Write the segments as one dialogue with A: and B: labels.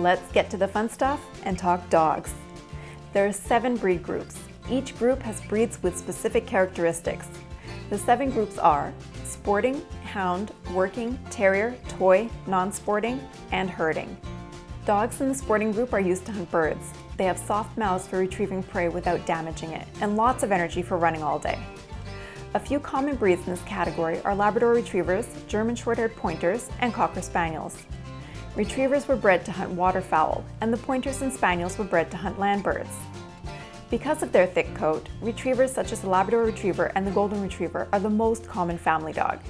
A: Let's get to the fun stuff and talk dogs. There are 7 breed groups. Each group has breeds with specific characteristics. The 7 groups are sporting, hound, working, terrier, toy, non-sporting, and herding. Dogs in the sporting group are used to hunt birds. They have soft mouths for retrieving prey without damaging it, and lots of energy for running all day. A few common breeds in this category are Labrador Retrievers, German Short-haired Pointers, and Cocker Spaniels. Retrievers were bred to hunt waterfowl, and the Pointers and Spaniels were bred to hunt land birds. Because of their thick coat, retrievers such as the Labrador Retriever and the Golden Retriever are the most common family dog.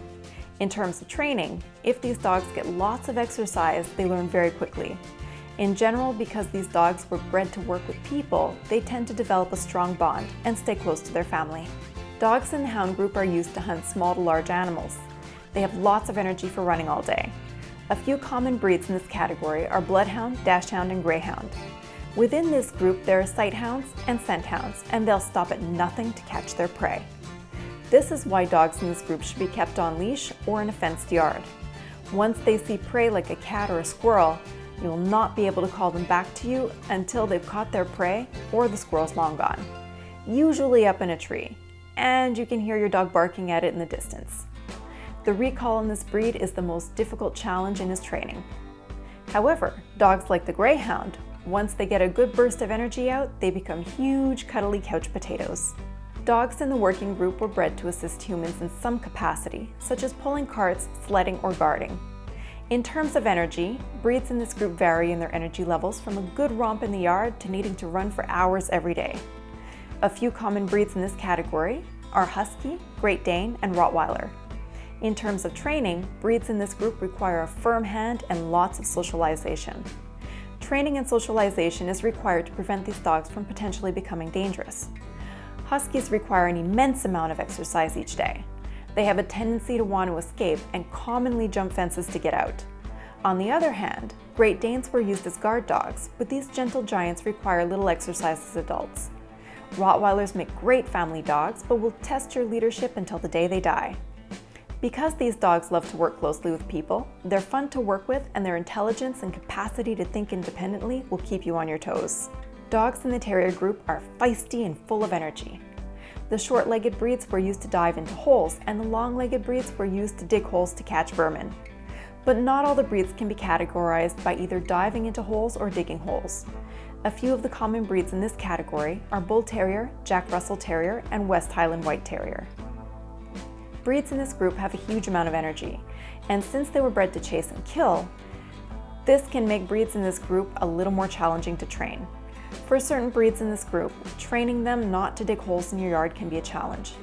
A: In terms of training, if these dogs get lots of exercise, they learn very quickly. In general, because these dogs were bred to work with people, they tend to develop a strong bond and stay close to their family. Dogs in the Hound group are used to hunt small to large animals. They have lots of energy for running all day. A few common breeds in this category are Bloodhound, Dachshund, and Greyhound. Within this group, there are sight hounds and scent hounds, and they'll stop at nothing to catch their prey. This is why dogs in this group should be kept on leash or in a fenced yard. Once they see prey like a cat or a squirrel, you will not be able to call them back to you until they've caught their prey or the squirrel's long gone, usually up in a tree, and you can hear your dog barking at it in the distance. The recall in this breed is the most difficult challenge in his training. However, dogs like the Greyhound, once they get a good burst of energy out, they become huge, cuddly couch potatoes. Dogs in the working group were bred to assist humans in some capacity, such as pulling carts, sledding, or guarding. In terms of energy, breeds in this group vary in their energy levels from a good romp in the yard to needing to run for hours every day. A few common breeds in this category are Husky, Great Dane, and Rottweiler. In terms of training, breeds in this group require a firm hand and lots of socialization. Training and socialization is required to prevent these dogs from potentially becoming dangerous. Huskies require an immense amount of exercise each day. They have a tendency to want to escape and commonly jump fences to get out. On the other hand, Great Danes were used as guard dogs, but these gentle giants require little exercise as adults. Rottweilers make great family dogs, but will test your leadership until the day they die. Because these dogs love to work closely with people, they're fun to work with, and their intelligence and capacity to think independently will keep you on your toes. Dogs in the Terrier group are feisty and full of energy. The short-legged breeds were used to dive into holes, and the long-legged breeds were used to dig holes to catch vermin. But not all the breeds can be categorized by either diving into holes or digging holes. A few of the common breeds in this category are Bull Terrier, Jack Russell Terrier, and West Highland White Terrier. Breeds in this group have a huge amount of energy, and since they were bred to chase and kill, this can make breeds in this group a little more challenging to train. For certain breeds in this group, training them not to dig holes in your yard can be a challenge.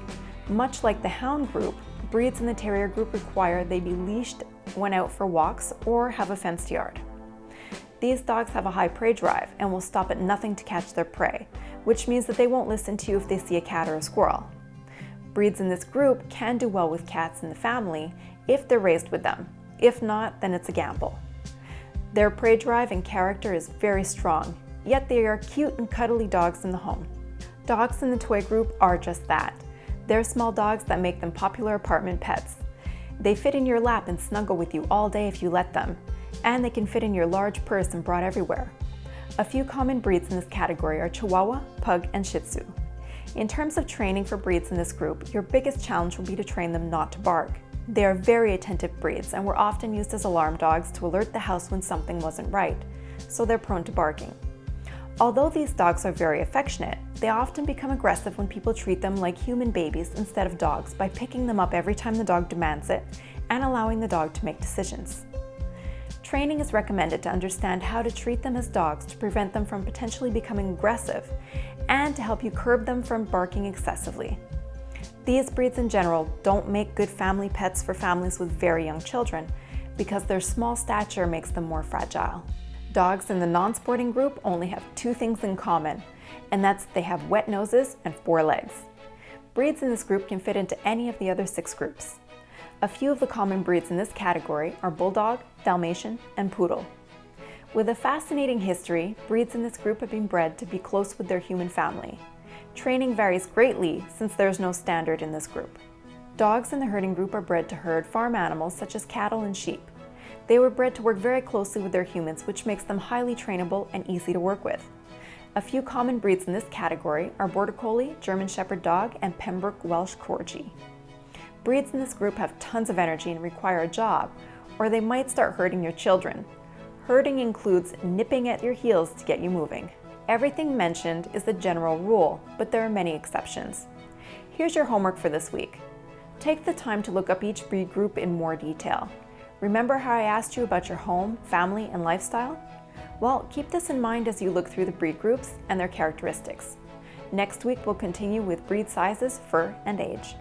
A: Much like the Hound group, breeds in the Terrier group require they be leashed when out for walks or have a fenced yard. These dogs have a high prey drive and will stop at nothing to catch their prey, which means that they won't listen to you if they see a cat or a squirrel. Breeds in this group can do well with cats in the family if they're raised with them. If not, then it's a gamble. Their prey drive and character is very strong, yet they are cute and cuddly dogs in the home. Dogs in the toy group are just that. They're small dogs that make them popular apartment pets. They fit in your lap and snuggle with you all day if you let them, and they can fit in your large purse and brought everywhere. A few common breeds in this category are Chihuahua, Pug, and Shih Tzu. In terms of training for breeds in this group, your biggest challenge will be to train them not to bark. They are very attentive breeds and were often used as alarm dogs to alert the house when something wasn't right, so they're prone to barking. Although these dogs are very affectionate, they often become aggressive when people treat them like human babies instead of dogs by picking them up every time the dog demands it and allowing the dog to make decisions. Training is recommended to understand how to treat them as dogs to prevent them from potentially becoming aggressive and to help you curb them from barking excessively. These breeds in general don't make good family pets for families with very young children because their small stature makes them more fragile. Dogs in the non-sporting group only have 2 things in common, and that's they have wet noses and 4 legs. Breeds in this group can fit into any of the other 6 groups. A few of the common breeds in this category are Bulldog, Dalmatian, and Poodle. With a fascinating history, breeds in this group have been bred to be close with their human family. Training varies greatly since there is no standard in this group. Dogs in the herding group are bred to herd farm animals such as cattle and sheep. They were bred to work very closely with their humans, which makes them highly trainable and easy to work with. A few common breeds in this category are Border Collie, German Shepherd Dog, and Pembroke Welsh Corgi. Breeds in this group have tons of energy and require a job, or they might start herding your children. Herding includes nipping at your heels to get you moving. Everything mentioned is the general rule, but there are many exceptions. Here's your homework for this week. Take the time to look up each breed group in more detail. Remember how I asked you about your home, family, and lifestyle? Well, keep this in mind as you look through the breed groups and their characteristics. Next week, we'll continue with breed sizes, fur, and age.